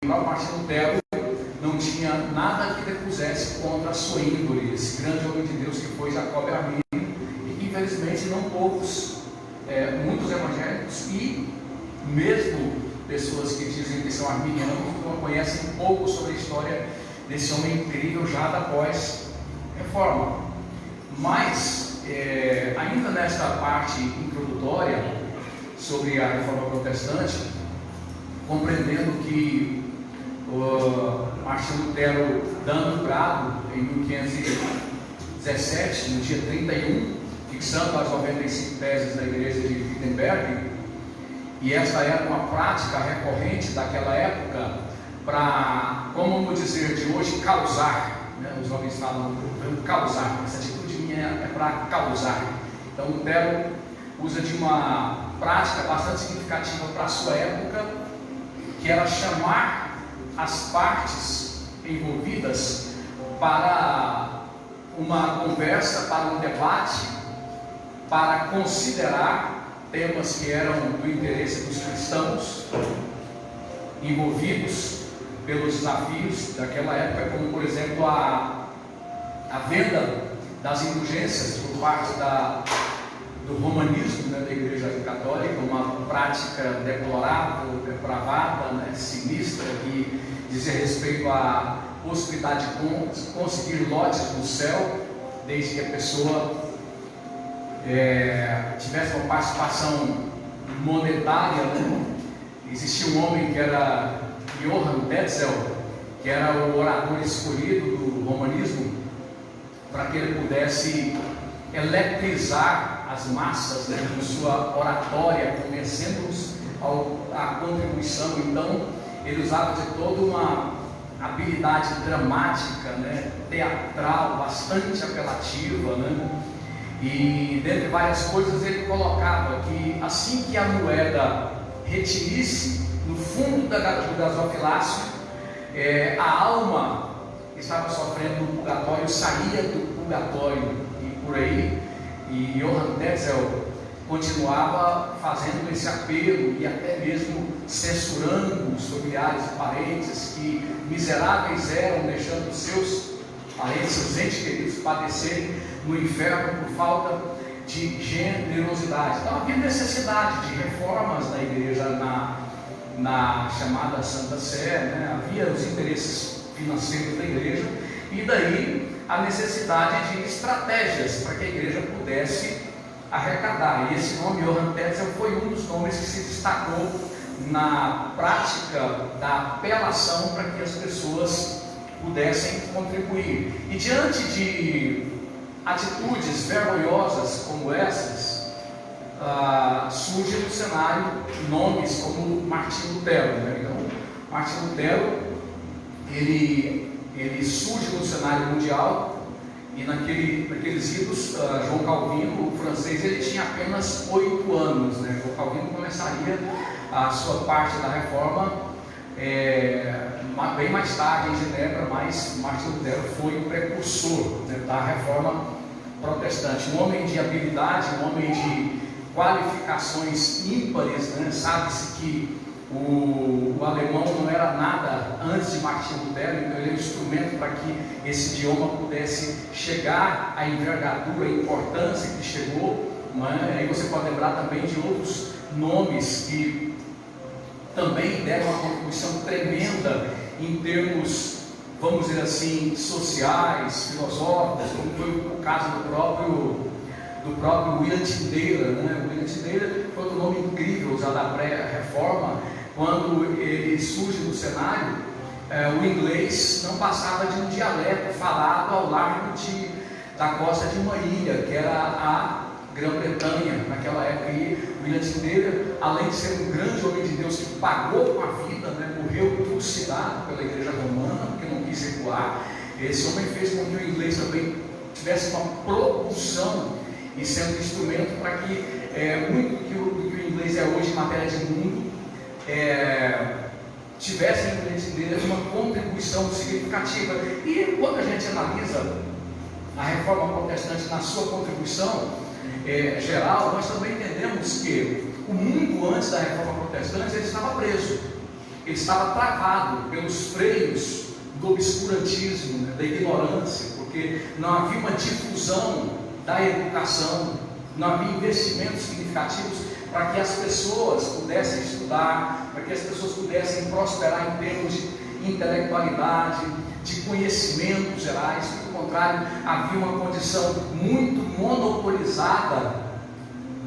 o Martinho Lutero não tinha nada que depusesse contra a sua índole, esse grande homem de Deus que foi Jacob Armínio, e que infelizmente não poucos, muitos evangélicos e mesmo pessoas que dizem que são arminianos conhecem pouco sobre a história desse homem incrível já da pós-reforma. Mas, ainda nesta parte introdutória sobre a reforma protestante, compreendendo que Martinho Lutero, dando brado em 1517, no dia 31, fixando as 95 teses da igreja de Wittenberg, e esta era uma prática recorrente daquela época para, como vamos dizer de hoje, causar, né? Os jovens falam causar, essa atitude minha é para causar. Então Lutero usa de uma prática bastante significativa para a sua época, que era chamar as partes envolvidas para uma conversa, para um debate, para considerar temas que eram do interesse dos cristãos envolvidos pelos desafios daquela época, como por exemplo a venda das indulgências por parte do romanismo, né, da Igreja Católica, uma prática deplorável, depravada, né, sinistra, que dizia respeito à possibilidade de conseguir lotes no céu, desde que a pessoa tivesse uma participação monetária, né? Existia um homem que era Johann Tetzel, que era o orador escolhido do romanismo, para que ele pudesse eletrizar as massas, né, com sua oratória, convencendo-os à contribuição. Então ele usava de toda uma habilidade dramática, né, teatral, bastante apelativa, né? E dentre várias coisas ele colocava que assim que a moeda retinisse no fundo do gasofilácio, a alma que estava sofrendo no purgatório saía do purgatório, e por aí, e Johann Tetzel continuava fazendo esse apelo e até mesmo censurando os familiares e parentes que miseráveis eram, deixando seus parentes, seus entes queridos padecerem no inferno por falta de generosidade. Então havia necessidade de reformas na igreja, na chamada Santa Sé, né? Havia os interesses financeiros da igreja, e daí a necessidade de estratégias para que a igreja pudesse arrecadar. E esse nome, Johann Tetzel, foi um dos nomes que se destacou na prática da apelação para que as pessoas pudessem contribuir. E diante de atitudes vergonhosas como essas, surge no cenário nomes como Martinho Lutero, né? Então, Martinho Lutero, ele surge no cenário mundial, e naqueles idos, João Calvino, o francês, ele tinha apenas 8 anos, né? João Calvino começaria a sua parte da reforma bem mais tarde em Genebra, mas Martinho Lutero foi o precursor, né, da reforma protestante. Um homem de habilidade, um homem de qualificações ímpares, né? Sabe-se que o alemão não era nada antes de Martinho Lutero, então ele é um instrumento para que esse idioma pudesse chegar à envergadura, à importância que chegou, né? Aí você pode lembrar também de outros nomes que também deram uma contribuição tremenda em termos, vamos dizer assim, sociais, filosóficos, como foi o caso do próprio William Tyndale, né? William Tyndale foi um nome incrível usado à pré-reforma. Quando ele surge no cenário, o inglês não passava de um dialeto falado ao largo da costa de uma ilha, que era a Grã-Bretanha naquela época. E William Tyndale, além de ser um grande homem de Deus que pagou com a vida, né, morreu trucidado pela igreja romana, porque não quis recuar, esse homem fez com que o inglês também tivesse uma propulsão e sendo instrumento para que muito do que o inglês é hoje em matéria de mundo tivesse em William Tyndale uma contribuição significativa. E quando a gente analisa a reforma protestante na sua contribuição geral, nós também entendemos que o mundo antes da reforma protestante ele estava preso. ele estava travado pelos freios do obscurantismo, né, da ignorância, porque não havia uma difusão da educação, não havia investimentos significativos para que as pessoas pudessem estudar, para que as pessoas pudessem prosperar em termos de intelectualidade, de conhecimentos gerais. Pelo contrário, havia uma condição muito monopolizada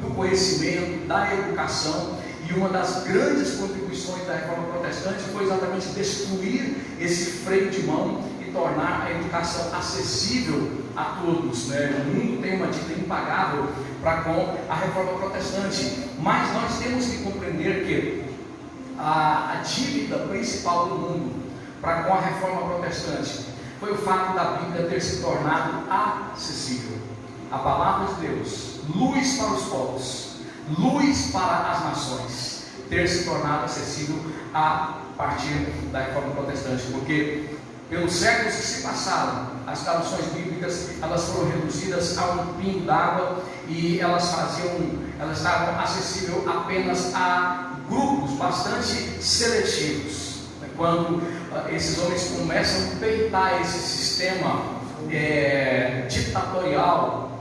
do conhecimento, da educação, e uma das grandes contribuições da Reforma Protestante foi exatamente destruir esse freio de mão e tornar a educação acessível a todos, né? O mundo tem uma dívida impagável para com a Reforma Protestante, mas nós temos que compreender que a dívida principal do mundo para com a Reforma Protestante foi o fato da Bíblia ter se tornado acessível. A palavra de Deus, luz para os povos, luz para as nações, ter se tornado acessível a partir da Reforma Protestante, porque pelos séculos que se passaram, as traduções bíblicas elas foram reduzidas a um pingo d'água e elas estavam acessíveis apenas a grupos bastante seletivos. Quando esses homens começam a peitar esse sistema ditatorial,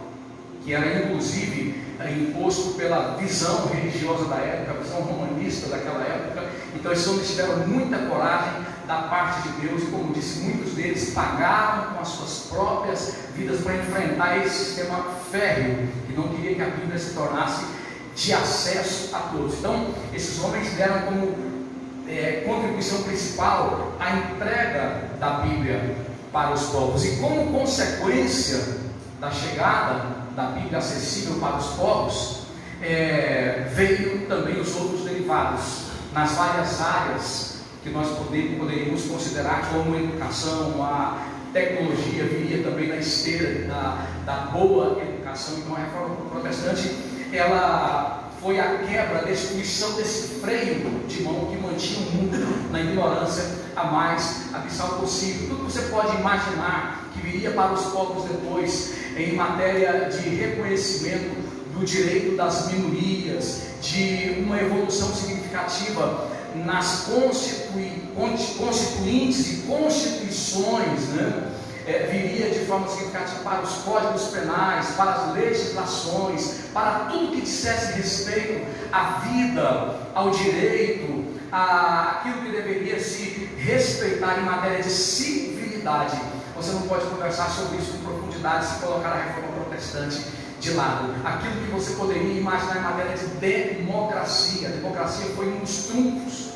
que era inclusive imposto pela visão religiosa da época, a visão romanista daquela época, então esses homens tiveram muita coragem da parte de Deus, e como disse, muitos deles pagaram com as suas próprias vidas para enfrentar esse sistema férreo, que não queria que a Bíblia se tornasse de acesso a todos. Então esses homens deram como contribuição principal a entrega da Bíblia para os povos, e como consequência da chegada da Bíblia acessível para os povos, veio também os outros derivados nas várias áreas que nós poderíamos considerar como educação. A tecnologia viria também na esteira da boa educação. Então a Reforma Protestante ela foi a quebra, a destruição desse freio de mão que mantinha o mundo na ignorância a mais abissal possível. Tudo que você pode imaginar que viria para os povos depois, em matéria de reconhecimento do direito das minorias, de uma evolução significativa nas constituintes e constituições, né? Viria de forma significativa para os códigos penais, para as legislações, para tudo que dissesse respeito à vida, ao direito, àquilo que deveria se respeitar em matéria de civilidade. Você não pode conversar sobre isso com profundidade se colocar a Reforma Protestante de lado. Aquilo que você poderia imaginar em matéria de democracia. A democracia foi um dos trunfos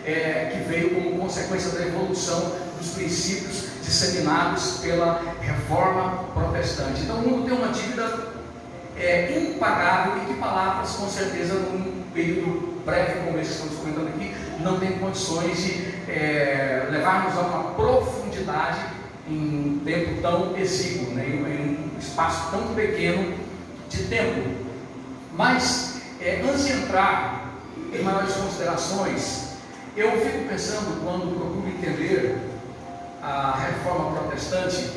que veio como consequência da evolução dos princípios disseminados pela Reforma Protestante. Então o mundo tem uma dívida impagável, e que palavras, com certeza, num período breve como esse que estamos comentando aqui, não tem condições de levar-nos a uma profundidade em um tempo tão exíguo, né? Em um espaço tão pequeno de tempo. Mas antes de entrar em maiores considerações, eu fico pensando, quando procuro entender a Reforma Protestante,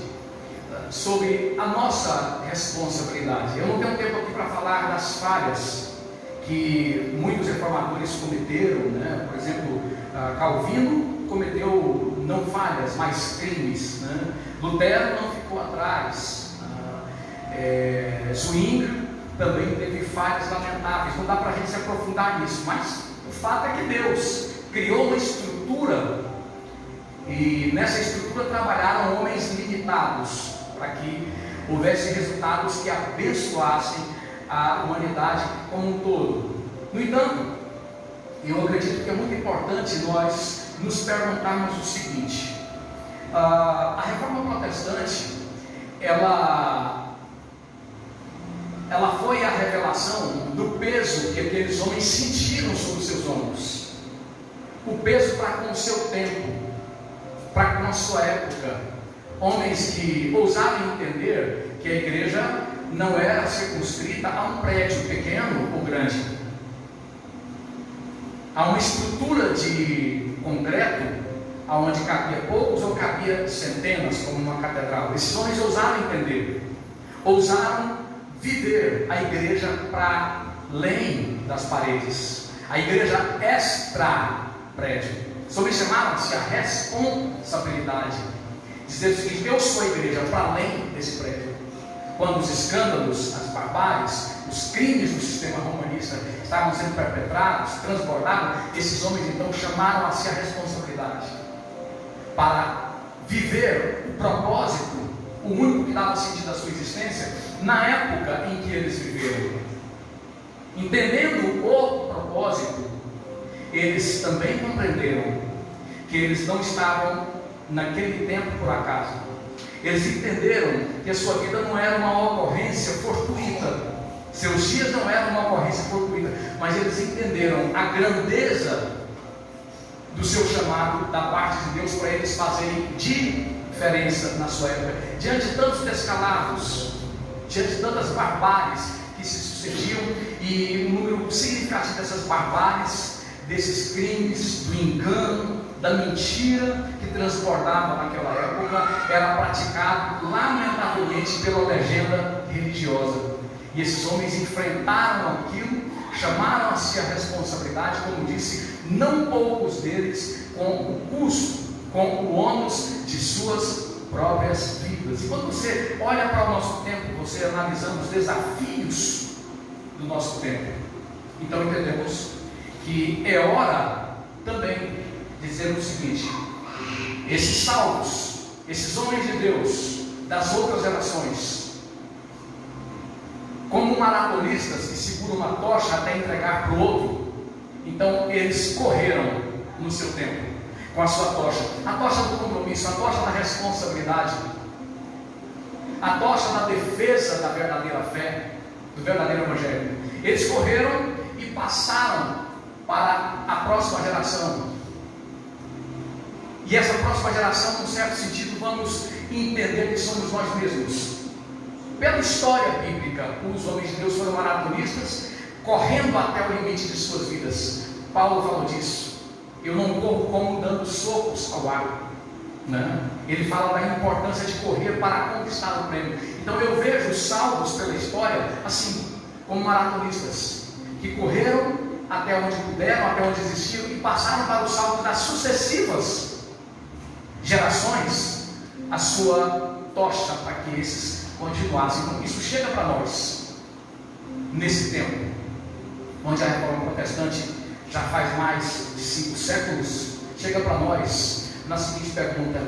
sobre a nossa responsabilidade. Eu não tenho tempo aqui para falar das falhas que muitos reformadores cometeram, né? Por exemplo, Calvino cometeu não falhas, mas crimes, né? Lutero não ficou atrás, Zwingli também teve falhas lamentáveis. Não dá para a gente se aprofundar nisso, mas o fato é que Deus criou uma estrutura, e nessa estrutura trabalharam homens limitados para que houvesse resultados que abençoassem a humanidade como um todo. No entanto, eu acredito que é muito importante nós nos perguntarmos o seguinte: a Reforma Protestante ela foi a revelação do peso que aqueles homens sentiram sobre os seus ombros, o peso para com o seu tempo, para com a sua época. Homens que ousaram entender que a igreja não era circunscrita a um prédio pequeno ou grande, a uma estrutura de concreto, aonde cabia poucos ou cabia centenas, como uma catedral. Esses homens ousaram entender, ousaram viver a igreja para além das paredes, a igreja extra prédio. Sobre chamaram-se a responsabilidade. Dizer o seguinte: eu sou a igreja para além desse prédio. Quando os escândalos, as barbáries, os crimes do sistema romanista estavam sendo perpetrados, transbordados, esses homens então chamaram a si a responsabilidade para viver o propósito, o único que dava sentido à sua existência, na época em que eles viveram. Entendendo o propósito, eles também compreenderam que eles não estavam naquele tempo por acaso. Eles entenderam que a sua vida não era uma ocorrência fortuita, seus dias não eram uma ocorrência fortuita, mas eles entenderam a grandeza do seu chamado da parte de Deus para eles fazerem diferença na sua época. Diante de tantos descalabros, diante de tantas barbáries que se sucediam, e um número significativo dessas barbáries, desses crimes, do engano, da mentira que transbordava naquela época, era praticado lamentavelmente pela legenda religiosa. E esses homens enfrentaram aquilo, chamaram a si a responsabilidade, como disse, não poucos deles com o custo, com o ônus de suas próprias vidas. E quando você olha para o nosso tempo, você analisando os desafios do nosso tempo, então entendemos que é hora também de dizer o seguinte: esses salvos, esses homens de Deus das outras gerações, como maratonistas que seguram uma tocha até entregar para o outro, então eles correram no seu tempo com a sua tocha, a tocha do compromisso, a tocha da responsabilidade, a tocha da defesa da verdadeira fé, do verdadeiro evangelho. Eles correram e passaram para a próxima geração. E essa próxima geração, num certo sentido, vamos entender que somos nós mesmos. Pela história bíblica, os homens de Deus foram maratonistas, correndo até o limite de suas vidas. Paulo falou disso. Eu não corro como dando socos ao ar. Né? Ele fala da importância de correr para conquistar o prêmio. Então eu vejo os salvos pela história assim, como maratonistas, que correram até onde puderam, até onde existiram, e passaram para os salvos das sucessivas gerações a sua tocha para que esses continuassem. Então isso chega para nós nesse tempo onde a reforma protestante já faz mais de 5 séculos. Chega para nós na seguinte pergunta: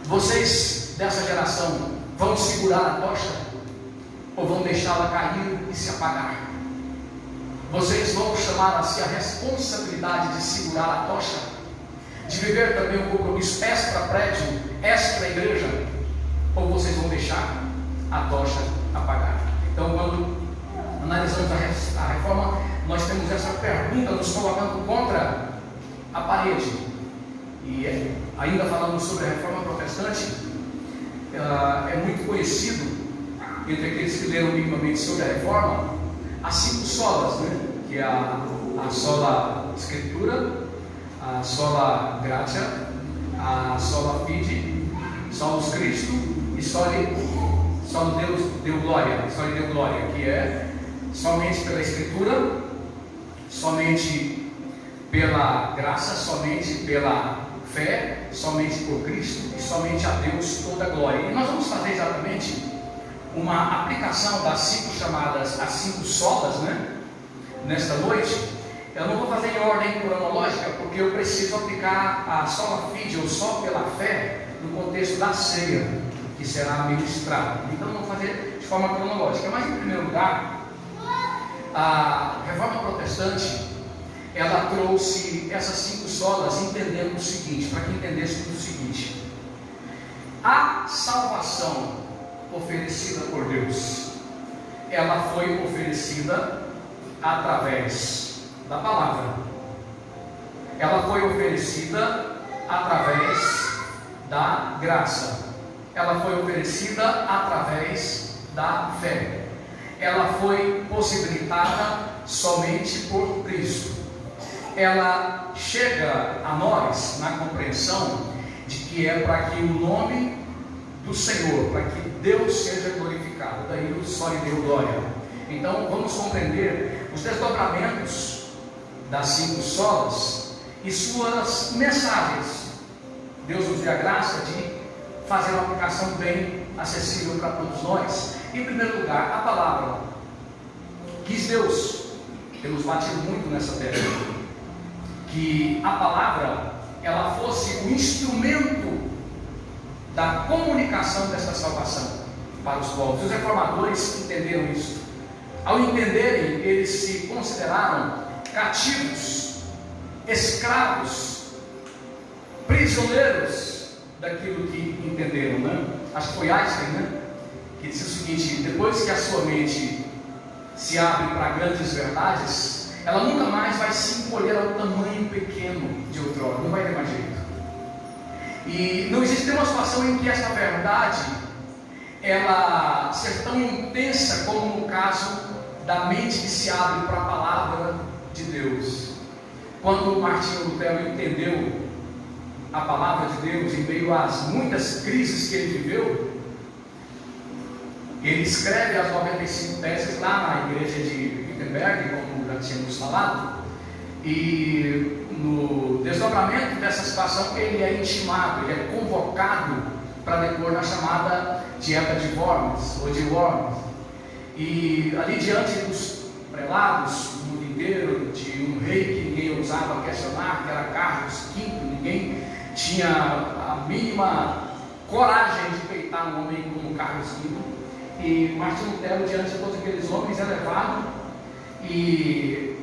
vocês dessa geração vão segurar a tocha ou vão deixá-la cair e se apagar? Vocês vão chamar a si a responsabilidade de segurar a tocha, de viver também um compromisso extra-prédio, extra-igreja, ou vocês vão deixar a tocha apagar? Então, quando analisamos a reforma, nós temos essa pergunta nos colocando contra a parede. E ainda falando sobre a reforma protestante, é muito conhecido entre aqueles que leram minimamente sobre a reforma as 5 solas, né? Que é a sola Escritura, a sola Gratia, a sola Fide, solos Cristo e solo Deus deu glória, que é somente pela Escritura, somente pela graça, somente pela fé, somente por Cristo e somente a Deus toda a glória. E nós vamos fazer exatamente uma aplicação das 5 chamadas, as 5 solas, né? Nesta noite. Eu não vou fazer em ordem cronológica, porque eu preciso aplicar a sola fide, ou só pela fé, no contexto da ceia que será ministrada. Então não vou fazer de forma cronológica. Mas em primeiro lugar, a reforma protestante, ela trouxe essas 5 solas entendendo o seguinte, para que entendesse o seguinte: a salvação oferecida por Deus, ela foi oferecida através da palavra, ela foi oferecida através da graça, ela foi oferecida através da fé, ela foi possibilitada somente por Cristo. Ela chega a nós na compreensão de que é para que o nome do Senhor, para que Deus seja glorificado. Daí o só lhe deu glória. Então vamos compreender os desdobramentos das 5 solas e suas mensagens. Deus nos dê a graça de fazer uma aplicação bem acessível para todos nós. Em primeiro lugar, a palavra. Quis Deus, temos batido muito nessa tecla, que a palavra ela fosse o instrumento da comunicação desta salvação para os povos. Os reformadores entenderam isso. Ao entenderem, eles se consideraram cativos, escravos, prisioneiros daquilo que entenderam, né? Acho que foi Einstein, né? Que disse o seguinte: depois que a sua mente se abre para grandes verdades, ela nunca mais vai se encolher ao tamanho pequeno de outrora, não vai ter mais jeito. E não existe uma situação em que esta verdade ela seja tão intensa como no caso da mente que se abre para a palavra de Deus. Quando Martinho Lutero entendeu a palavra de Deus em meio às muitas crises que ele viveu, ele escreve as 95 teses lá na igreja de Wittenberg, como já tínhamos falado, e no desdobramento dessa situação ele é intimado, ele é convocado para depor na chamada dieta de Worms, ou de Worms, e ali diante dos prelados do mundo inteiro, de um rei que ninguém ousava questionar, que era Carlos V, ninguém tinha a mínima coragem de peitar um homem como Carlos V, e Martinho Lutero, diante de todos aqueles homens, é levado e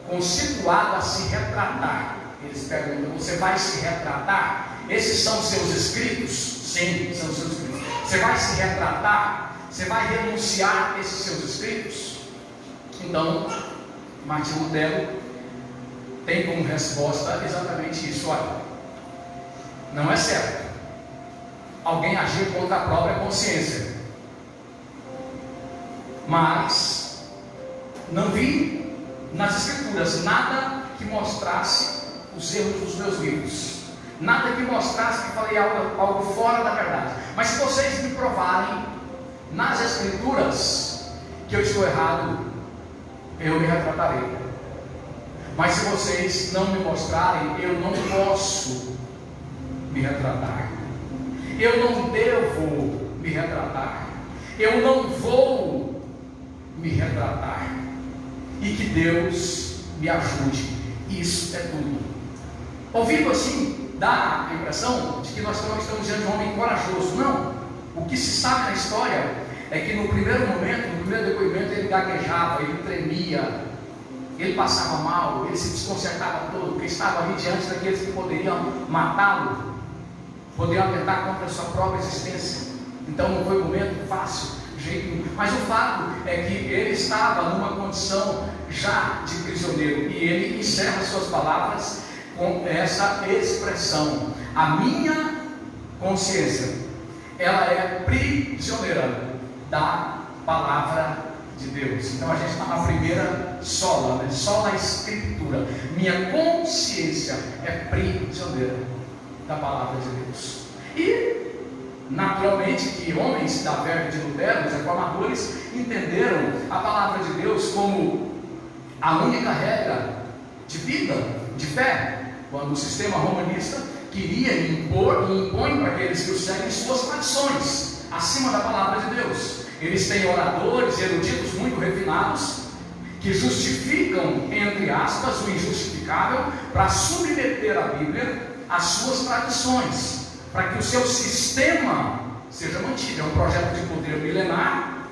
constituído a se retratar. Eles perguntam: você vai se retratar? Esses são seus escritos? Sim, são seus escritos. Você vai se retratar? Você vai renunciar a esses seus escritos? Então, Martinho Lutero tem como resposta exatamente isso: olha, não é certo alguém agir contra a própria consciência, mas não vi nas escrituras nada que mostrasse os erros dos meus livros, nada que mostrasse que falei algo fora da verdade. Mas se vocês me provarem nas escrituras que eu estou errado, eu me retratarei. Mas se vocês não me mostrarem, eu não posso me retratar. Eu não devo me retratar. Eu não vou me retratar. E que Deus me ajude. Isso é tudo. Ouvindo assim, dá a impressão de que nós estamos diante de um homem corajoso. Não. O que se sabe na história é que no primeiro momento, no primeiro depoimento, ele gaguejava, ele tremia, ele passava mal, ele se desconcertava todo, porque estava ali diante daqueles que poderiam matá-lo, poderiam atentar contra a sua própria existência. Então não foi um momento fácil, de jeito nenhum. Mas o fato é que ele estava numa condição já de prisioneiro, e ele encerra suas palavras com essa expressão: a minha consciência, ela é prisioneira da palavra de Deus. Então a gente está na primeira sola, né? Sola escritura. Minha consciência é prisioneira da palavra de Deus. E naturalmente que homens da verve de Lutero, os reformadores, entenderam a palavra de Deus como a única regra de vida, de fé, quando o sistema romanista queria impor e impõe para aqueles que o seguem suas tradições acima da palavra de Deus. Eles têm oradores, eruditos muito refinados, que justificam, entre aspas, o injustificável, para submeter a Bíblia às suas tradições, para que o seu sistema seja mantido. É um projeto de poder milenar,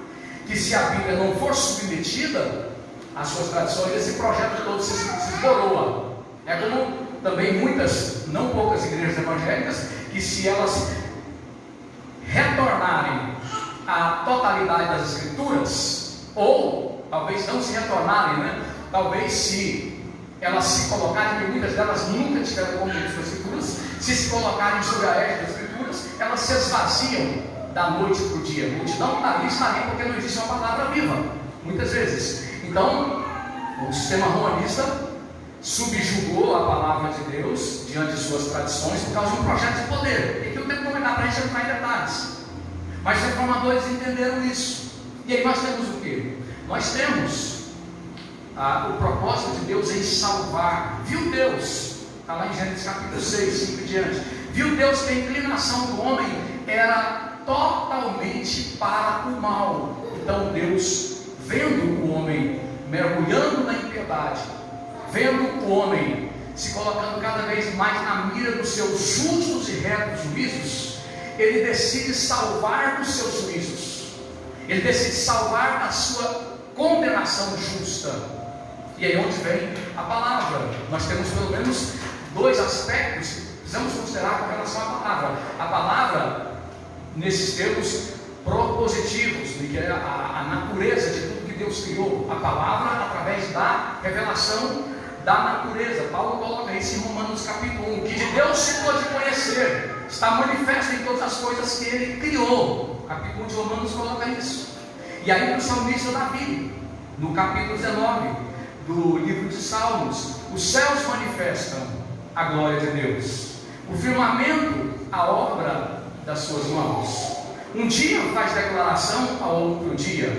que se a Bíblia não for submetida às suas tradições, esse projeto todo se esboroa. É como também muitas, não poucas igrejas evangélicas, que se elas retornarem à totalidade das escrituras, ou talvez não se retornarem, né? Talvez se elas se colocarem, porque muitas delas nunca tiveram contato com as escrituras, se colocarem sobre a égide das escrituras, elas se esvaziam da noite para o dia. A multidão está ali porque não existe uma palavra viva, muitas vezes. Então, o sistema romanista subjugou a palavra de Deus diante de suas tradições por causa de um projeto de poder. E que eu tenho que comentar para a gente entrar em detalhes. Mas os reformadores entenderam isso. E aí nós temos o quê? Nós temos o propósito de Deus em salvar. Viu Deus, está lá em Gênesis capítulo 6, 5 e diante, viu Deus que a inclinação do homem era totalmente para o mal. Então Deus, vendo o homem mergulhando na impiedade, vendo o homem se colocando cada vez mais na mira dos seus justos e retos juízos, ele decide salvar dos seus juízos, ele decide salvar a sua condenação justa. E aí onde vem a palavra. Nós temos pelo menos dois aspectos que precisamos considerar com relação à palavra. A palavra, nesses termos propositivos, que é a natureza de tudo que Deus criou. A palavra através da revelação da natureza. Paulo coloca isso em Romanos capítulo 1, que de Deus se pode conhecer, está manifesto em todas as coisas que Ele criou. O capítulo 1 de Romanos coloca isso. E aí o salmista Davi, no capítulo 19 do livro de Salmos, os céus manifestam a glória de Deus, o firmamento a obra das suas mãos. Um dia faz declaração a outro dia,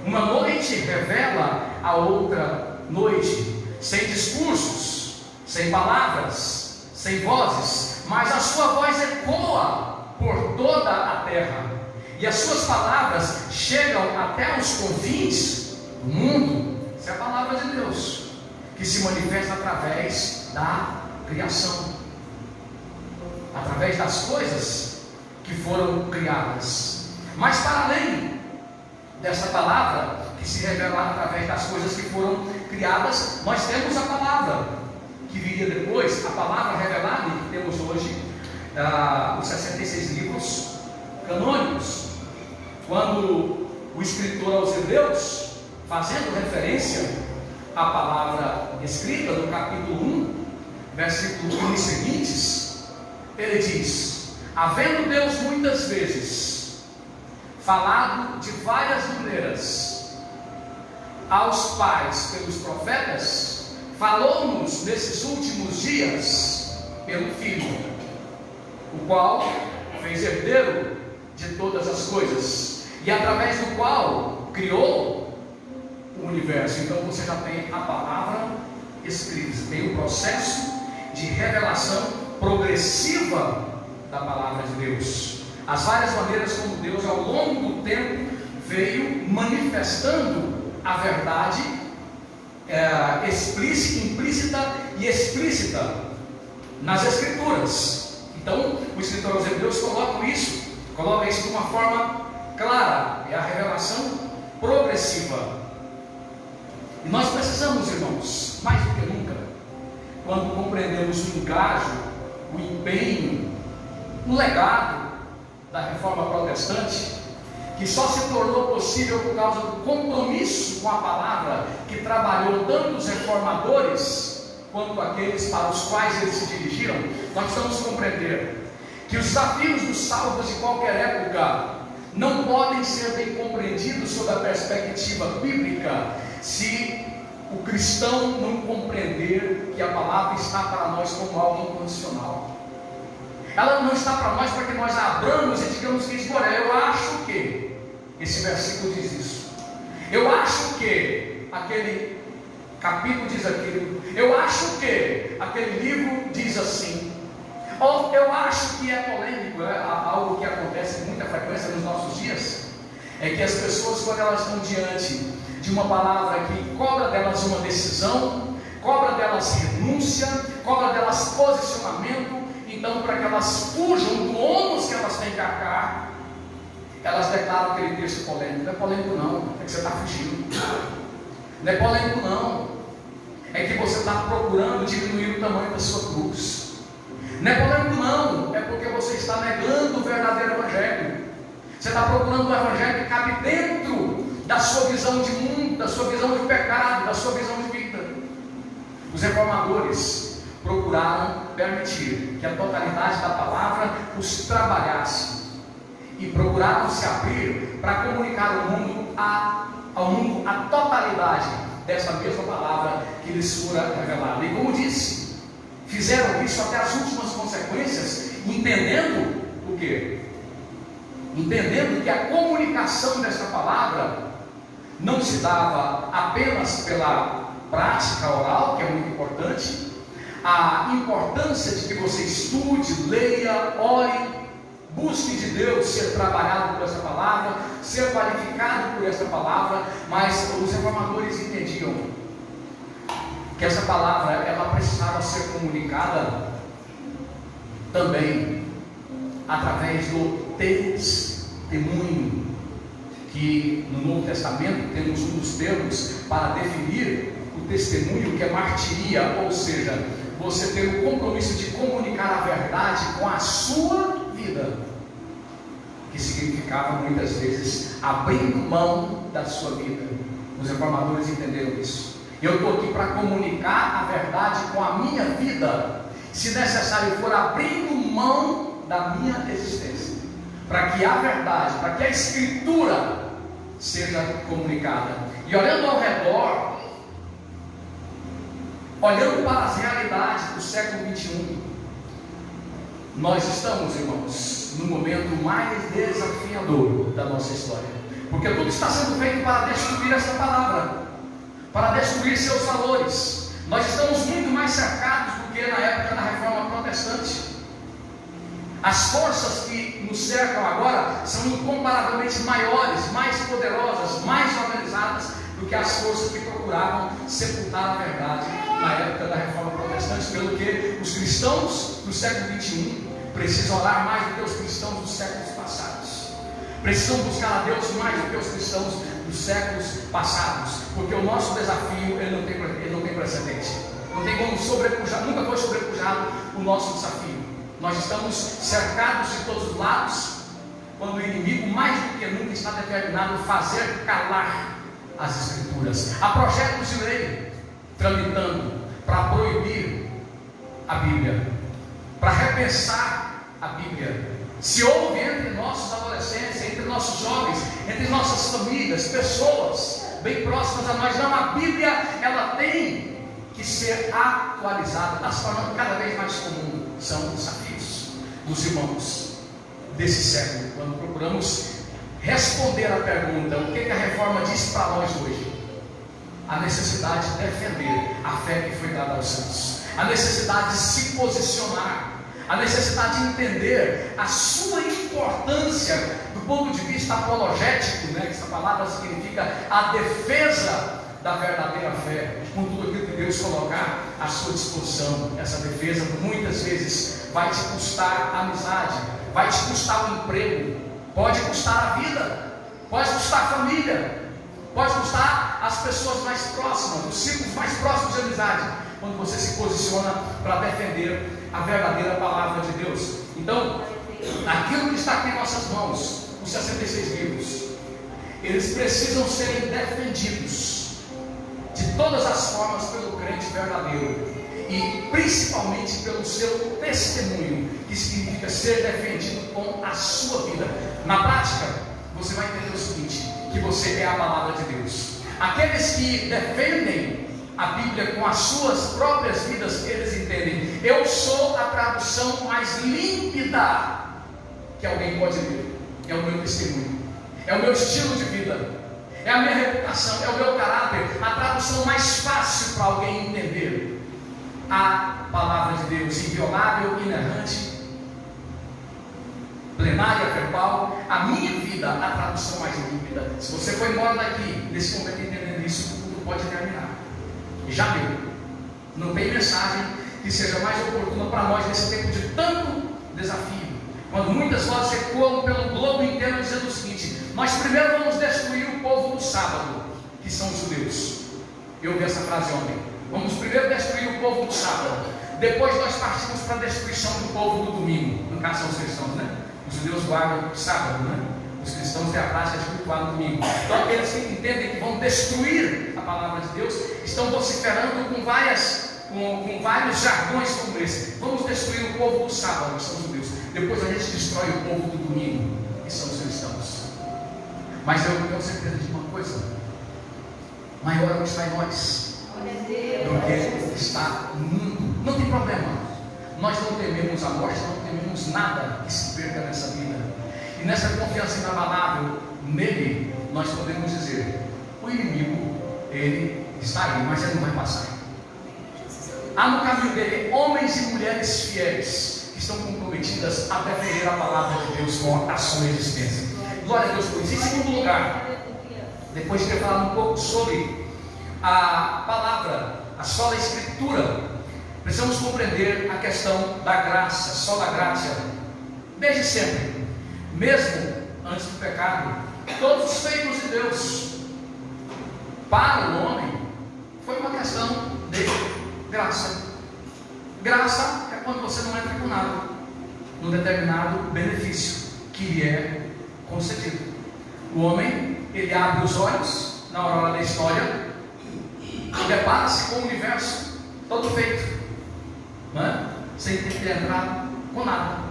uma noite revela a outra noite, sem discursos, sem palavras, sem vozes, mas a sua voz ecoa por toda a terra, e as suas palavras chegam até os confins do mundo. Essa é a palavra de Deus, que se manifesta através da criação, através das coisas que foram criadas. Mas para além dessa palavra que se revela através das coisas que foram criadas, nós temos a palavra que viria depois, a palavra revelada, e que temos hoje os 66 livros canônicos. Quando o escritor aos Hebreus, fazendo referência à palavra escrita no capítulo 1, versículo 1 e seguintes, ele diz: havendo Deus muitas vezes falado de várias maneiras aos pais pelos profetas, falou-nos nesses últimos dias pelo Filho, o qual fez herdeiro de todas as coisas, e através do qual criou o universo. Então você já tem a palavra escrita, tem o processo de revelação progressiva da palavra de Deus, as várias maneiras como Deus ao longo do tempo veio manifestando a verdade implícita e explícita nas Escrituras. Então o escritor aos Hebreus coloca isso de uma forma clara, é a revelação progressiva. E nós precisamos, irmãos, mais do que nunca, quando compreendemos o engajo, o empenho, o legado da reforma protestante, que só se tornou possível por causa do compromisso com a palavra que trabalhou tanto os reformadores quanto aqueles para os quais eles se dirigiram. Nós precisamos compreender que os desafios dos salvos de qualquer época não podem ser bem compreendidos sob a perspectiva bíblica se o cristão não compreender que a palavra está para nós como algo incondicional. Ela não está para nós para que nós abramos e digamos que isso, eu acho que esse versículo diz isso, eu acho que aquele capítulo diz aquilo, eu acho que aquele livro diz assim, ou eu acho que é polêmico. Algo que acontece com muita frequência nos nossos dias é que as pessoas, quando elas estão diante de uma palavra que cobra delas uma decisão, cobra delas renúncia, cobra delas posicionamento, então para que elas fujam do ônus que elas têm que arcar, elas declaram aquele texto polêmico. Não é polêmico não, é que você está fugindo. Não é polêmico não, é que você está procurando diminuir o tamanho da sua cruz. Não é polêmico não, é porque você está negando o verdadeiro evangelho. Você está procurando um evangelho que cabe dentro da sua visão de mundo, da sua visão de pecado, da sua visão de vida. Os reformadores procuraram permitir que a totalidade da palavra os trabalhasse, e procuraram se abrir para comunicar ao mundo a totalidade dessa mesma palavra que lhes fora revelada. E como disse, fizeram isso até as últimas consequências, entendendo o quê? Entendendo que a comunicação dessa palavra não se dava apenas pela prática oral, que é muito importante, a importância de que você estude, leia, ore, busque de Deus ser trabalhado por essa palavra, ser qualificado por essa palavra. Mas os reformadores entendiam que essa palavra ela precisava ser comunicada também através do testemunho, que no Novo Testamento temos um dos termos para definir o testemunho, que é martiria, ou seja, você ter o compromisso de comunicar a verdade com a sua vida, que significava muitas vezes abrindo mão da sua vida. Os reformadores entenderam isso. Eu estou aqui para comunicar a verdade com a minha vida, se necessário for abrindo mão da minha existência, para que a verdade, para que a Escritura seja comunicada. E olhando ao redor, olhando para as realidades do século 21, nós estamos, irmãos, no momento mais desafiador da nossa história, porque tudo está sendo feito para destruir essa palavra, para destruir seus valores. Nós estamos muito mais cercados do que na época da Reforma Protestante. As forças que nos cercam agora são incomparavelmente maiores, mais poderosas, mais organizadas do que as forças que procuravam sepultar a verdade na época da Reforma Protestante, pelo que os cristãos do século XXI precisam orar mais do que os cristãos dos séculos passados, precisam buscar a Deus mais do que os cristãos dos séculos passados, porque o nosso desafio ele não tem precedente, não tem como sobrepujar, nunca foi sobrepujado o nosso desafio. Nós estamos cercados de todos os lados, quando o inimigo mais do que nunca está determinado a fazer calar as Escrituras. Há projetos de lei tramitando para proibir a Bíblia, para repensar a Bíblia. Se houve entre nossos adolescentes, entre nossos jovens, entre nossas famílias, pessoas bem próximas a nós, não, a Bíblia ela tem que ser atualizada, está se tornando cada vez mais comum. São desafios dos irmãos desse século, quando procuramos responder à pergunta: o que a reforma diz para nós hoje? A necessidade de defender a fé que foi dada aos santos, a necessidade de se posicionar, a necessidade de entender a sua importância do ponto de vista apologético, né? Essa palavra significa a defesa da verdadeira fé, com tudo aquilo que Deus colocar à sua disposição. Essa defesa muitas vezes vai te custar a amizade, vai te custar o emprego, pode custar a vida, pode custar a família, pode custar as pessoas mais próximas, os círculos mais próximos de amizade, quando você se posiciona para defender a verdadeira palavra de Deus. Então, aquilo que está aqui em nossas mãos, os 66 livros, eles precisam ser defendidos de todas as formas pelo crente verdadeiro, e principalmente pelo seu testemunho, que significa ser defendido com a sua vida. Na prática, você vai entender o seguinte: que você é a palavra de Deus. Aqueles que defendem a Bíblia com as suas próprias vidas, eles entendem: eu sou a tradução mais límpida que alguém pode ler. É o meu testemunho, é o meu estilo de vida, é a minha reputação, é o meu caráter, a tradução mais fácil para alguém entender a palavra de Deus, inviolável, inerrante, plenária, verbal. A minha vida, a tradução mais límpida. Se você for embora daqui nesse momento entendendo isso, tudo pode terminar. E já deu. Não tem mensagem que seja mais oportuna para nós nesse tempo de tanto desafio, quando muitas vozes ecoam pelo globo inteiro dizendo o seguinte: nós primeiro vamos destruir o povo do sábado, que são os judeus. Eu ouvi essa frase ontem: vamos primeiro destruir o povo do sábado, depois nós partimos para a destruição do povo do domingo. No caso são os cristãos, né? Os judeus guardam o sábado, né? Os cristãos têm a prática de cultuar no domingo. Então aqueles que entendem que vão destruir a palavra de Deus estão vociferando com vários jargões como esse: vamos destruir o povo do sábado, que são os judeus, depois a gente destrói o povo do domingo, que são os cristãos. Mas eu tenho certeza de uma coisa: maior é o que está em nós do que está no mundo. Não tem problema, nós não tememos a morte, não tememos nada que se perca nessa vida, e nessa confiança inabalável nele, nós podemos dizer: o inimigo, ele está aí, mas ele não vai passar. Há no caminho dele homens e mulheres fiéis que estão comprometidas a defender a palavra de Deus com a sua existência. Glória a Deus por isso. Em segundo lugar, depois de ter falado um pouco sobre a palavra, a sola escritura, precisamos compreender a questão da graça, sola gratia. Desde sempre, mesmo antes do pecado, todos os feitos de Deus para o homem foi uma questão de graça. Graça é quando você não entra com nada num determinado benefício que lhe é concedido. O homem, ele abre os olhos na aurora da história, depara-se com o universo todo feito, não é? Sem ter que entrar com nada.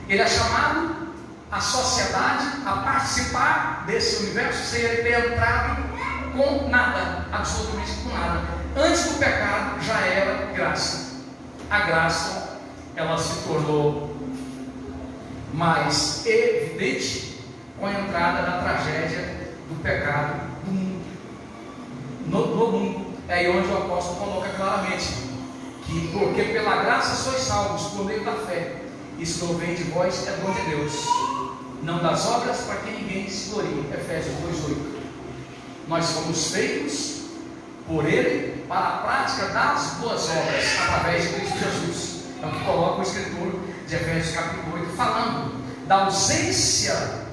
Ele é chamado à sociedade a participar desse universo sem ele ter entrado com nada, absolutamente com nada. Antes do pecado já era graça. A graça, ela se tornou mais evidente com a entrada da tragédia do pecado do mundo. No mundo, é aí onde o apóstolo coloca claramente que porque pela graça sois salvos por meio da fé, isso não vem de vós, é dom de Deus, não das obras para que ninguém se glorie. Efésios 2:8. Nós fomos feitos por Ele para a prática das boas obras através de Cristo Jesus. É o que coloca o escritor de Efésios capítulo 8, falando da ausência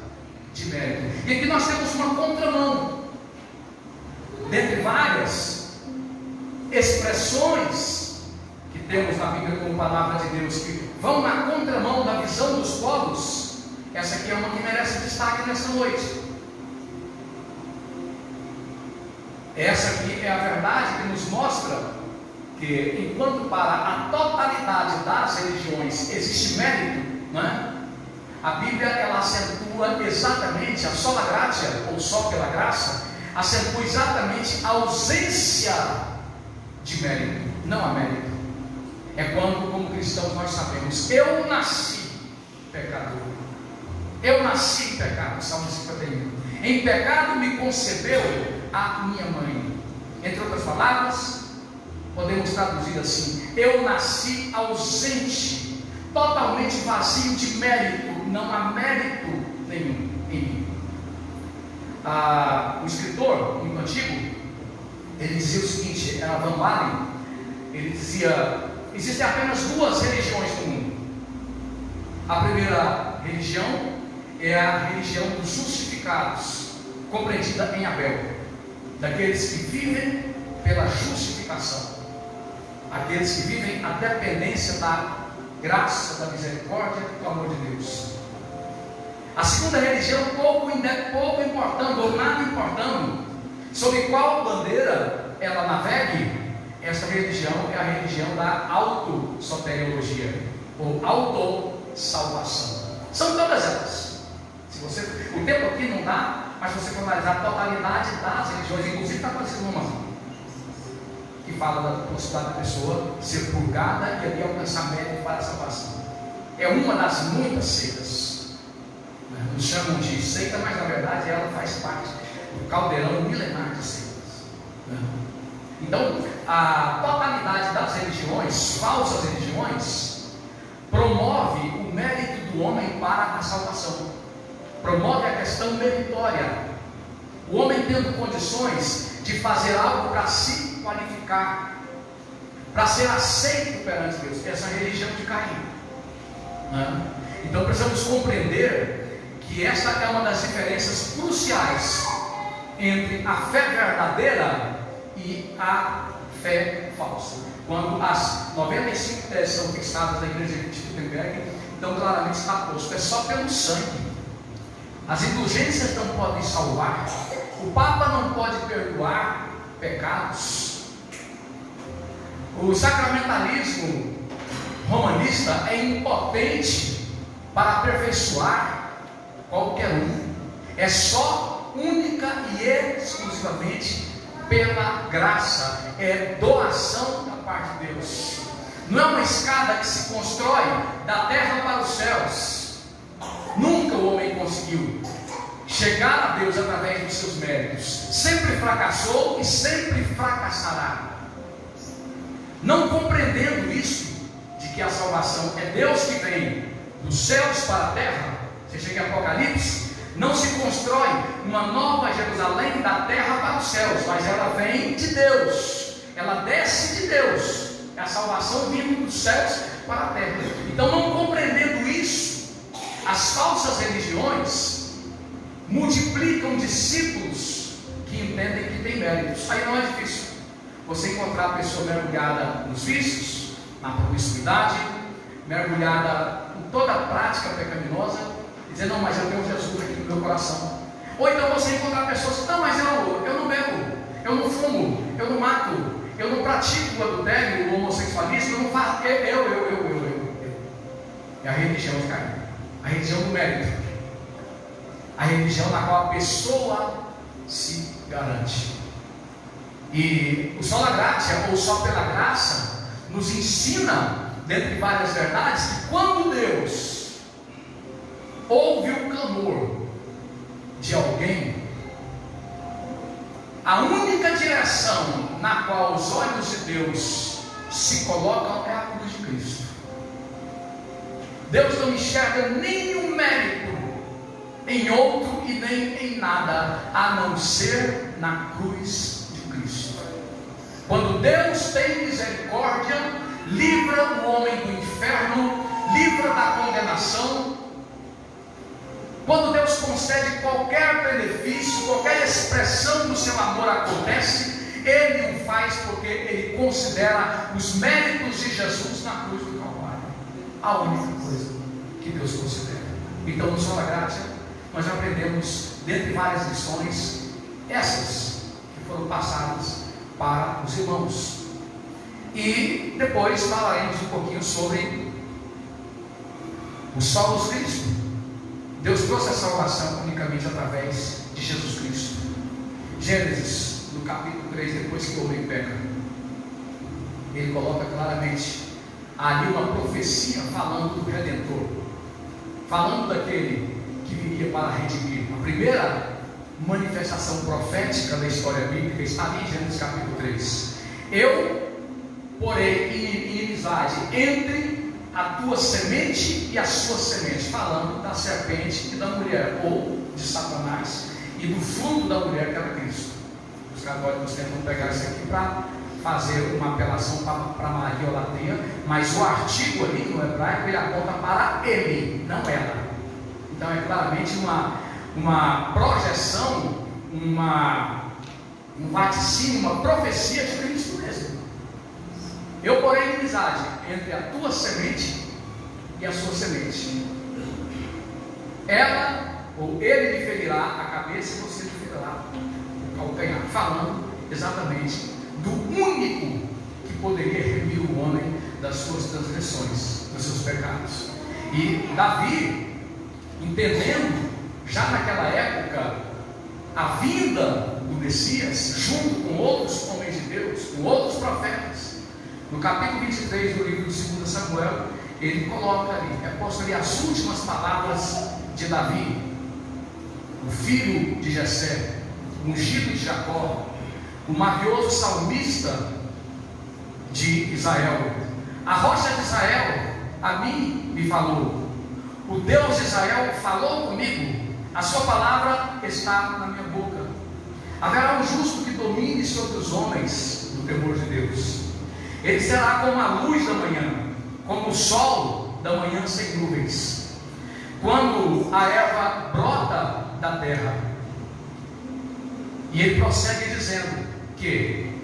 de mérito. E aqui nós temos uma contramão, dentre várias expressões que temos na Bíblia como palavra de Deus, que vão na contramão da visão dos povos. Essa aqui é uma que merece destaque nessa noite. Essa aqui é a verdade que nos mostra que, enquanto para a totalidade das religiões existe mérito, não é? A Bíblia, ela acentua exatamente a sola gratia, ou só pela graça, acentua exatamente a ausência de mérito, não há mérito. É quando, como cristãos, nós sabemos: eu nasci pecador, eu nasci em pecado. Salmo 51. Em pecado me concebeu a minha mãe. Entre outras palavras, podemos traduzir assim: eu nasci ausente, totalmente vazio de mérito, não há mérito nenhum em mim. O escritor muito antigo, ele dizia o seguinte, era Van Balen, ele dizia: existem apenas duas religiões no mundo. A primeira religião é a religião dos justificados, compreendida em Abel, daqueles que vivem pela justificação, aqueles que vivem a dependência da graça, da misericórdia e do amor de Deus. A segunda religião, pouco importando ou nada importando sob qual bandeira ela navegue, essa religião é a religião da autossoteriologia ou autossalvação. São todas elas. O tempo aqui não dá, mas se você for analisar a totalidade das religiões, inclusive está aparecendo uma que fala da possibilidade da pessoa ser purgada e ali alcançar mérito para a salvação. É uma das muitas seitas. Nos chamam de seita, mas na verdade ela faz parte do caldeirão milenar de seitas. Então, a totalidade das religiões, falsas religiões, promove o mérito do homem para a salvação. Promove a questão meritória. O homem tendo condições de fazer algo para se qualificar, para ser aceito perante Deus. Essa é a religião de Caim. Então precisamos compreender que esta é uma das diferenças cruciais entre a fé verdadeira e a fé falsa. Quando as 95 teses são fixadas na igreja de Wittenberg, então claramente está posto: é só pelo sangue. As indulgências não podem salvar, o Papa não pode perdoar pecados. O sacramentalismo romanista é impotente para aperfeiçoar qualquer um. É só única e exclusivamente pela graça, é doação da parte de Deus. Não é uma escada que se constrói da terra para os céus. Nunca o homem conseguiu chegar a Deus através dos seus méritos. Sempre fracassou e sempre fracassará. Não compreendendo isso, de que a salvação é Deus que vem dos céus para a terra, você chega em Apocalipse, não se constrói uma nova Jerusalém da terra para os céus, mas ela vem de Deus, ela desce de Deus, é a salvação vindo dos céus para a terra. Então, não compreendendo isso, as falsas religiões multiplicam discípulos que entendem que tem méritos. Aí não é difícil você encontrar a pessoa mergulhada nos vícios, na promiscuidade, mergulhada em toda a prática pecaminosa, e dizer: não, mas eu tenho Jesus aqui no meu coração. Ou então você encontrar pessoas que: não, mas eu não bebo, eu não fumo, eu não mato, eu não pratico o adultério, o homossexualismo, eu não faço, eu. É a religião de Caim, a religião do mérito, a religião na qual a pessoa se garante. E o sola gratia, ou só pela graça, nos ensina, dentre várias verdades, que quando Deus ouve o clamor de alguém, a única direção na qual os olhos de Deus se colocam é a cruz de Cristo. Deus não enxerga nenhum mérito em outro e nem em nada, a não ser na cruz de Cristo. Quando Deus tem misericórdia, livra o homem do inferno, livra da condenação. Quando Deus concede qualquer benefício, qualquer expressão do seu amor acontece, Ele o faz porque Ele considera os méritos de Jesus na cruz do Calvário a única coisa que Deus considera. Então, no sola gratia, nós aprendemos, dentre várias lições, essas que foram passadas para os irmãos. E depois falaremos um pouquinho sobre o solos Cristo. Deus trouxe a salvação unicamente através de Jesus Cristo. Gênesis, no capítulo 3, depois que o homem peca, ele coloca claramente ali uma profecia falando do Redentor, falando daquele que viria para redimir. A primeira manifestação profética da história bíblica está ali em Gênesis capítulo 3. Eu porei inimizade entre a tua semente e a sua semente, falando da serpente e da mulher, ou de Satanás e do fruto da mulher, que era Cristo. Os católicos tentam pegar isso aqui para fazer uma apelação para Maria ou Lateia, mas o artigo ali no hebraico ele aponta para ele, não ela. Então é claramente uma projeção, um vaticínio, uma profecia de Cristo mesmo. Eu porei inimizade entre a tua semente e a sua semente. Ela ou ele lhe ferirá a cabeça e você lhe ferirá o calcanhar. Falando exatamente do único que poderia remir o homem das suas transgressões, dos seus pecados. E Davi, entendendo já naquela época a vinda do Messias, junto com outros homens de Deus, com outros profetas, no capítulo 23 do livro de 2 Samuel, ele coloca ali, posto ali as últimas palavras de Davi, o filho de Jessé, ungido de Jacó, o mavioso salmista de Israel. A rocha de Israel a mim me falou, o Deus de Israel falou comigo, a sua palavra está na minha boca. Haverá um justo que domine sobre os homens do temor de Deus. Ele será como a luz da manhã, como o sol da manhã sem nuvens, quando a erva brota da terra. E ele prossegue dizendo que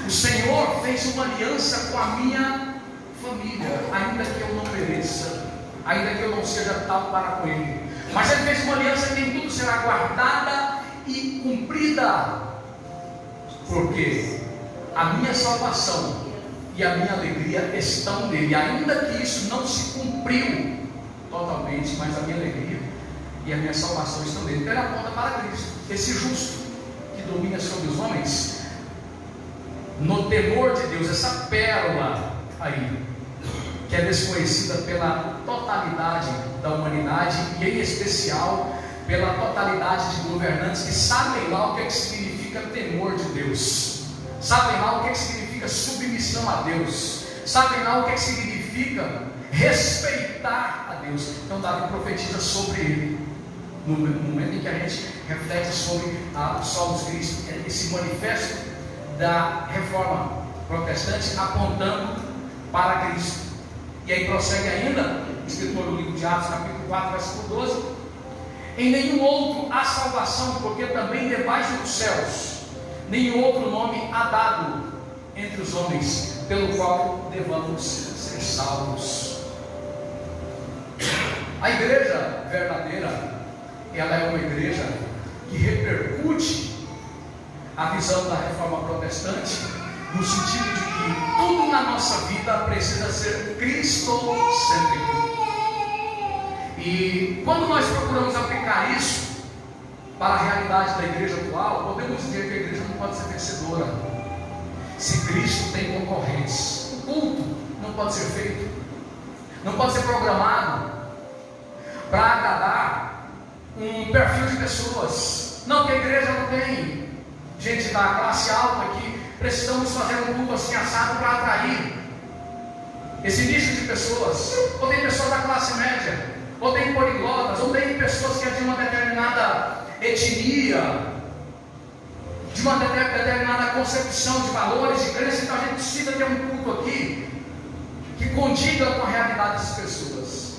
o Senhor fez uma aliança com a minha família, ainda que eu não mereça, ainda que eu não seja tal para com ele, mas ele fez uma aliança que em tudo será guardada e cumprida, porque a minha salvação e a minha alegria estão nele, ainda que isso não se cumpriu totalmente, mas a minha alegria e a minha salvação estão nele. Então ele aponta para Cristo, esse justo que domina sobre os homens, no temor de Deus, essa pérola aí, que é desconhecida pela totalidade da humanidade, e em especial pela totalidade de governantes que sabem lá o que significa temor de Deus, sabem lá o que significa submissão a Deus, sabem lá o que significa respeitar a Deus. Então Davi profetiza sobre ele, no momento em que a gente reflete sobre os solos de Cristo, esse manifesto da reforma protestante apontando para Cristo. E aí prossegue ainda, escritor do livro de Atos, capítulo 4, versículo 12: em nenhum outro há salvação, porque também debaixo dos céus nenhum outro nome há dado entre os homens, pelo qual devamos ser salvos. A igreja verdadeira, ela é uma igreja que repercute a visão da reforma protestante, no sentido de que tudo na nossa vida precisa ser cristocêntrico. E quando nós procuramos aplicar isso para a realidade da igreja atual, podemos dizer que a igreja não pode ser vencedora se Cristo tem concorrentes. O culto não pode ser feito, não pode ser programado para agradar um perfil de pessoas. Não, que a igreja não tem gente da classe alta que precisamos fazer um culto assim assado para atrair esse nicho de pessoas. Ou tem pessoas da classe média, ou tem poliglotas, ou tem pessoas que é de uma determinada etnia, de uma determinada concepção de valores, de crença. Então a gente precisa ter um culto aqui que condiga com a realidade das pessoas.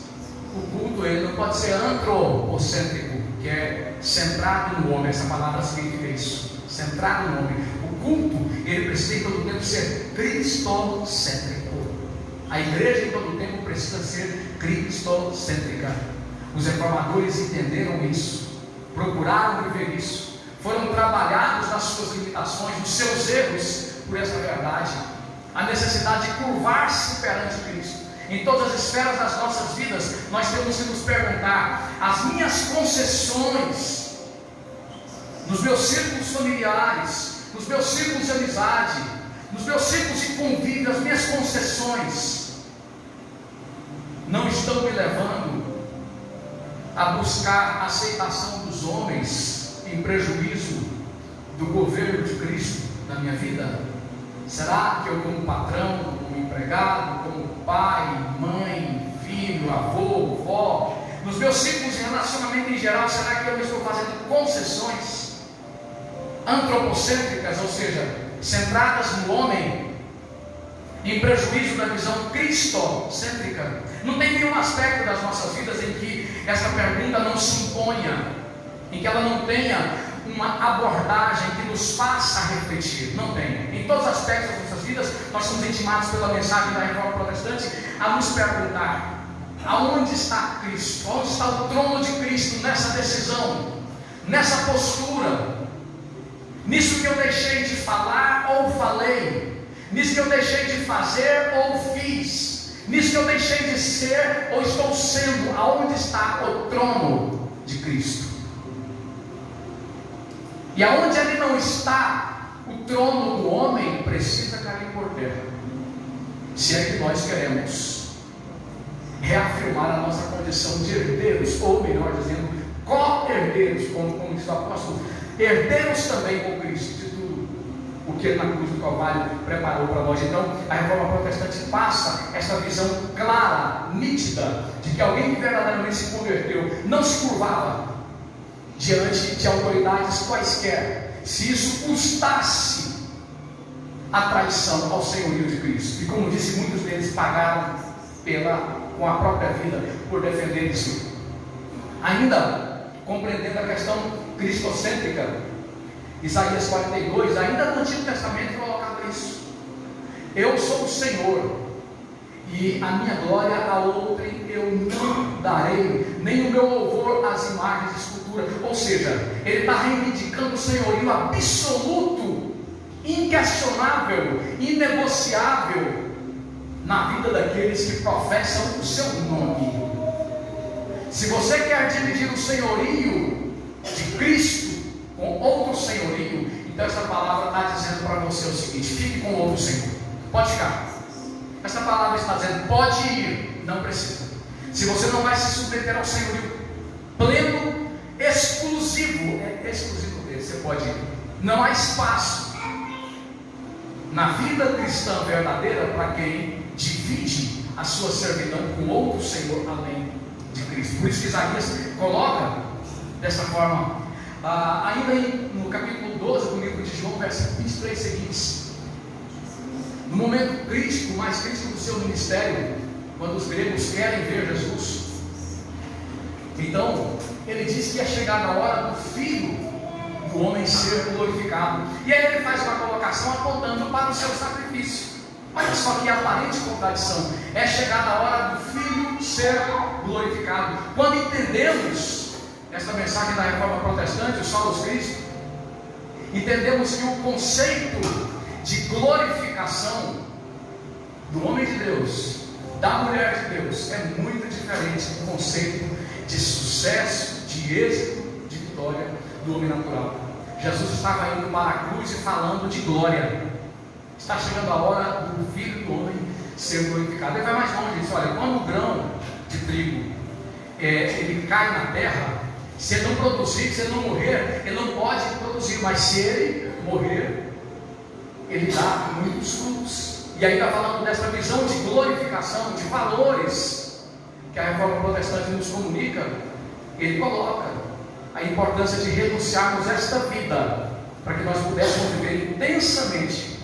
O culto, ele não pode ser antropocêntrico, que é centrado no homem. Essa palavra significa isso, centrado no homem. O culto, ele precisa em todo tempo ser cristocêntrico. A igreja em todo tempo precisa ser cristocêntrica. Os reformadores entenderam isso, procuraram viver isso, foram trabalhados nas suas limitações, nos seus erros, por essa verdade, a necessidade de curvar-se perante Cristo. Em todas as esferas das nossas vidas, nós temos que nos perguntar: as minhas concessões, nos meus círculos familiares, nos meus círculos de amizade, nos meus círculos de convívio, as minhas concessões não estão me levando a buscar a aceitação dos homens em prejuízo do governo de Cristo na minha vida? Será que eu, como patrão, como empregado, como pai, mãe, filho, avô, vó, nos meus círculos de relacionamento em geral, será que eu estou fazendo concessões antropocêntricas, ou seja, centradas no homem, em prejuízo da visão cristocêntrica? Não tem nenhum aspecto das nossas vidas em que essa pergunta não se imponha, em que ela não tenha uma abordagem que nos faça refletir. Não tem. Em todos os aspectos das nossas vidas, nós somos intimados pela mensagem da reforma protestante a nos perguntar: aonde está Cristo? Onde está o trono de Cristo nessa decisão, nessa postura, nisso que eu deixei de falar ou falei, nisso que eu deixei de fazer ou fiz, nisso que eu deixei de ser ou estou sendo? Aonde está o trono de Cristo? E aonde ele não está, o trono do homem precisa cair por terra, se é que nós queremos reafirmar a nossa condição de herdeiros, ou melhor dizendo, co-herdeiros, como diz o apóstolo, herdeiros também com Cristo, de tudo o que ele na cruz do Calvário preparou para nós. Então a reforma protestante passa essa visão clara, nítida, de que alguém que verdadeiramente se converteu não se curvava diante de autoridades quaisquer, se isso custasse a traição ao senhorio de Cristo. E como disse, muitos deles pagaram com a própria vida por defender isso. Ainda compreendendo a questão cristocêntrica, Isaías 42, ainda no Antigo Testamento, colocava isso: eu sou o Senhor, e a minha glória a outrem eu não darei, nem o meu louvor às imagens de escultura. Ou seja, ele está reivindicando o senhorio absoluto, inquestionável, inegociável na vida daqueles que professam o seu nome. Se você quer dividir o senhorio de Cristo com outro senhorio, então essa palavra está dizendo para você o seguinte: fique com outro senhor, pode ficar. Essa palavra está dizendo: pode ir, não precisa. Se você não vai se submeter ao senhorio pleno, exclusivo é exclusivo dele. Você pode ir. Não há espaço na vida cristã verdadeira para quem divide a sua servidão com outro Senhor além de Cristo. Por isso que Isaías coloca dessa forma, ainda no capítulo 12 do livro de João, versículo 23 seguintes. No momento crítico, mais crítico do seu ministério, quando os gregos querem ver Jesus, então ele diz que é chegada a hora do Filho do homem ser glorificado. E aí ele faz uma colocação apontando para o seu sacrifício. Olha só que aparente contradição. É chegada a hora do Filho ser glorificado. Quando entendemos esta mensagem da Reforma Protestante, o Solos Christi, entendemos que o conceito de glorificação do homem de Deus, da mulher de Deus, é muito diferente do conceito de sucesso, de êxito, de vitória do homem natural. Jesus estava indo para a cruz e falando de glória. Está chegando a hora do Filho do homem ser glorificado. Ele vai mais longe e diz: olha, quando o grão de trigo ele cai na terra, se ele não produzir, se ele não morrer, ele não pode produzir, mas se ele morrer, ele dá muitos frutos. E aí está falando dessa visão de glorificação, de valores que a Reforma Protestante nos comunica. Ele coloca a importância de renunciarmos esta vida para que nós pudéssemos viver intensamente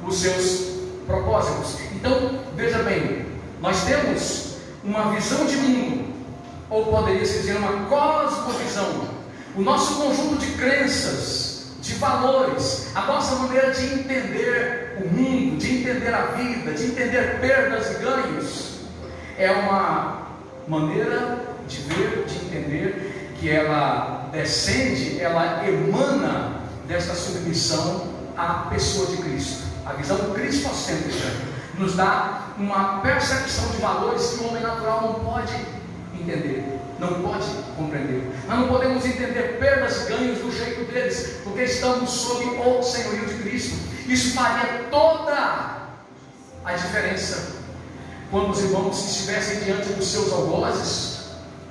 os seus propósitos. Então, veja bem, nós temos uma visão de mundo, ou poderia-se dizer uma cosmovisão, o nosso conjunto de crenças, de valores, a nossa maneira de entender o mundo, de entender a vida, de entender perdas e ganhos, é uma maneira de ver, de entender, que ela descende, ela emana desta submissão à pessoa de Cristo. A visão cristocêntrica nos dá uma percepção de valores que o homem natural não pode entender, não pode compreender. Nós não podemos entender perdas e ganhos do jeito deles, porque estamos sob o senhorio de Cristo. Isso faria toda a diferença quando os irmãos estivessem diante dos seus algozes.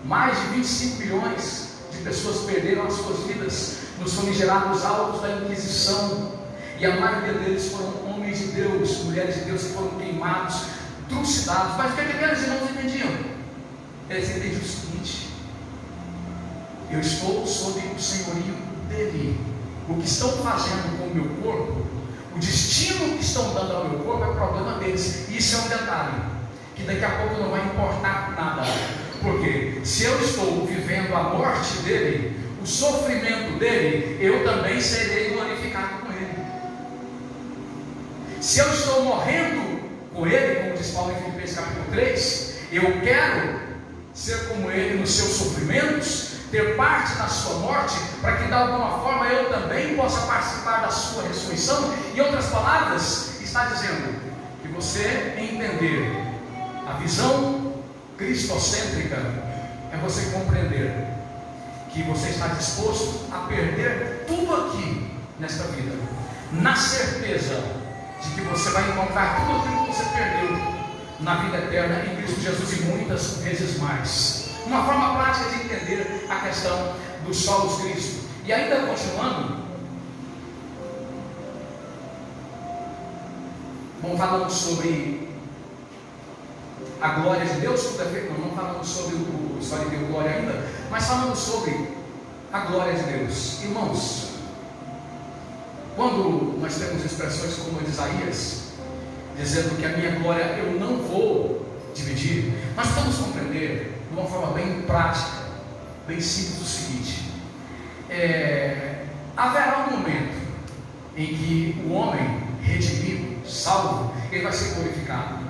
Mais de 25 milhões de pessoas perderam as suas vidas nos famigerados autos da Inquisição, e a maioria deles foram homens de Deus, mulheres de Deus, que foram queimados, trucidados. Mas o que aqueles irmãos entendiam? Eles entendiam o seguinte: eu estou sob o senhorio dele. O que estão fazendo com o meu corpo, o destino que estão dando ao meu corpo, é o problema deles. E isso é um detalhe que daqui a pouco não vai importar nada. Porque se eu estou vivendo a morte dele, o sofrimento dele, eu também serei glorificado com ele. Se eu estou morrendo com ele, como diz Paulo em Filipenses capítulo 3, eu quero ser como ele nos seus sofrimentos, ter parte da sua morte, para que de alguma forma eu também possa participar da sua ressurreição. Em outras palavras, está dizendo que você entender a visão cristocêntrica é você compreender que você está disposto a perder tudo aqui nesta vida, na certeza de que você vai encontrar tudo aquilo que você perdeu na vida eterna em Cristo Jesus e muitas vezes mais. Uma forma prática de entender a questão do Solos Christi. E ainda continuando, vamos falando sobre a glória de Deus, tudo é feito, não falando sobre o só de Deus glória ainda, mas falando sobre a glória de Deus. Irmãos, quando nós temos expressões como a de Isaías, dizendo que a minha glória eu não vou dividir, nós precisamos compreender de uma forma bem prática, bem simples, o seguinte: haverá um momento em que o homem redimido, salvo, ele vai ser glorificado.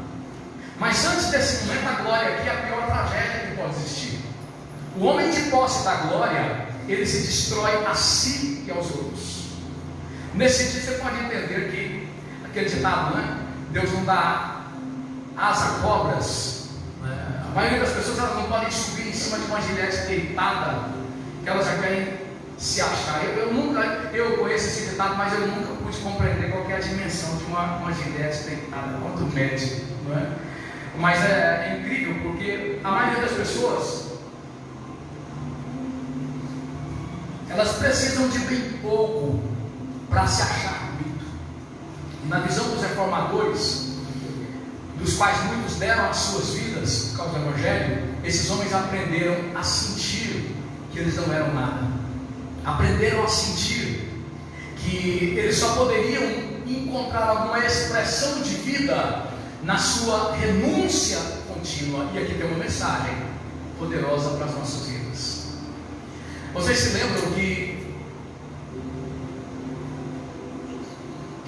Mas antes desse momento, a glória aqui é a pior tragédia que pode existir. O homem de posse da glória, ele se destrói a si e aos outros. Nesse sentido, você pode entender que aquele ditado, né? Deus não dá asa a cobras. A maioria das pessoas, elas não podem subir em cima de uma gilete deitada, que elas já querem se achar. Eu conheço esse ditado, mas eu nunca pude compreender qual é a dimensão de uma gilete deitada, quanto mede, não é? Mas é incrível, porque a maioria das pessoas elas precisam de bem pouco para se achar bonito. E na visão dos reformadores, dos quais muitos deram as suas vidas por causa do Evangelho, esses homens aprenderam a sentir que eles não eram nada. Aprenderam a sentir que eles só poderiam encontrar alguma expressão de vida na sua renúncia contínua. E aqui tem uma mensagem poderosa para as nossas vidas. Vocês se lembram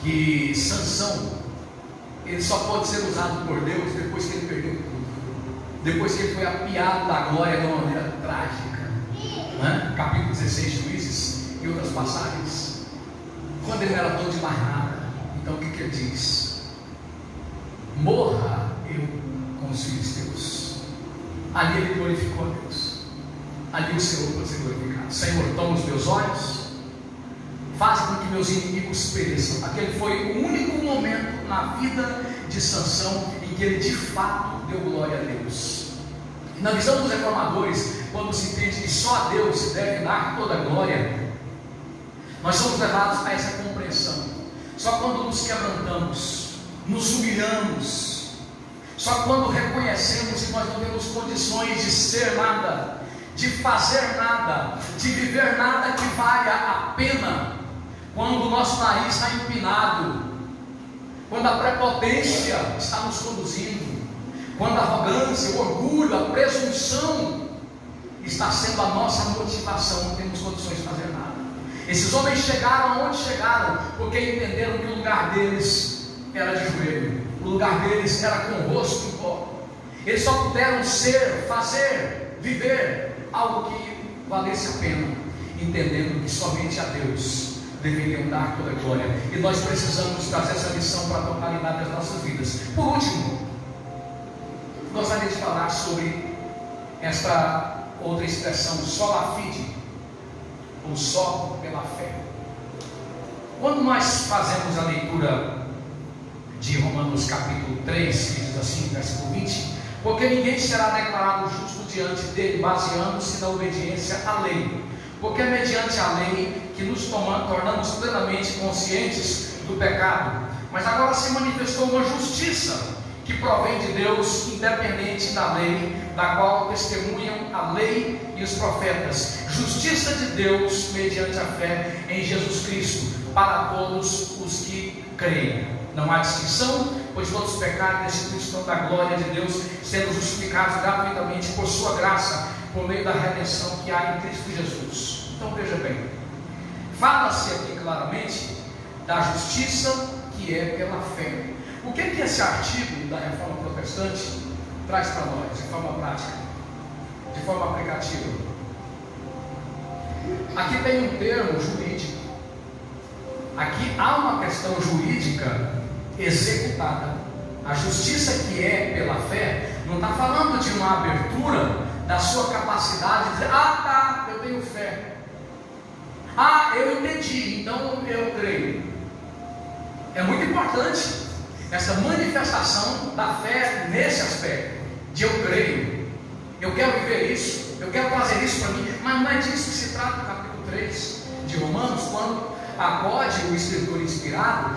que Sansão, ele só pode ser usado por Deus depois que ele perdeu tudo, depois que ele foi apiado da glória de uma maneira trágica, né? Capítulo 16 de Juízes e outras passagens, quando ele não era dono de mais nada. Então o que ele diz? Morra eu com os filisteus. Ali ele glorificou a Deus, ali o Senhor pode ser glorificado. Senhor, toma os meus olhos, faz com que meus inimigos pereçam. Aquele foi o único momento na vida de Sansão em que ele de fato deu glória a Deus. E na visão dos reformadores, quando se entende que só a Deus se deve dar toda a glória, nós somos levados a essa compreensão. Só quando nos quebrantamos, nos humilhamos, só quando reconhecemos que nós não temos condições de ser nada, de fazer nada, de viver nada que valha a pena, quando o nosso nariz está empinado, quando a prepotência está nos conduzindo, quando a arrogância, o orgulho, a presunção está sendo a nossa motivação, não temos condições de fazer nada. Esses homens chegaram aonde chegaram porque entenderam que o lugar deles era de joelho, o lugar deles era com o rosto em pó. Eles só puderam ser, fazer, viver algo que valesse a pena, entendendo que somente a Deus deveriam dar toda a glória. E nós precisamos trazer essa lição para a totalidade das nossas vidas. Por último, gostaria de falar sobre esta outra expressão, sola fide, ou só pela fé. Quando nós fazemos a leitura de Romanos capítulo 3, que diz assim, versículo 20: porque ninguém será declarado justo diante dele, baseando-se na obediência à lei, porque é mediante a lei que nos tornamos plenamente conscientes do pecado. Mas agora se manifestou uma justiça que provém de Deus, independente da lei, da qual testemunham a lei e os profetas. Justiça de Deus mediante a fé em Jesus Cristo, para todos os que creem. Não há distinção, pois todos pecaram e destituídos estão da glória de Deus, sendo justificados gratuitamente por sua graça, por meio da redenção que há em Cristo Jesus. Então veja bem, fala-se aqui claramente da justiça que é pela fé. O que esse artigo da Reforma Protestante traz para nós, de forma prática, de forma aplicativa? Aqui tem um termo jurídico, aqui há uma questão jurídica executada. A justiça que é pela fé não está falando de uma abertura da sua capacidade de dizer: ah, tá, eu tenho fé, ah, eu entendi, então eu creio. É muito importante essa manifestação da fé nesse aspecto, de eu creio, eu quero viver isso, eu quero trazer isso para mim. Mas não é disso que se trata no capítulo 3 de Romanos, quando acode o escritor inspirado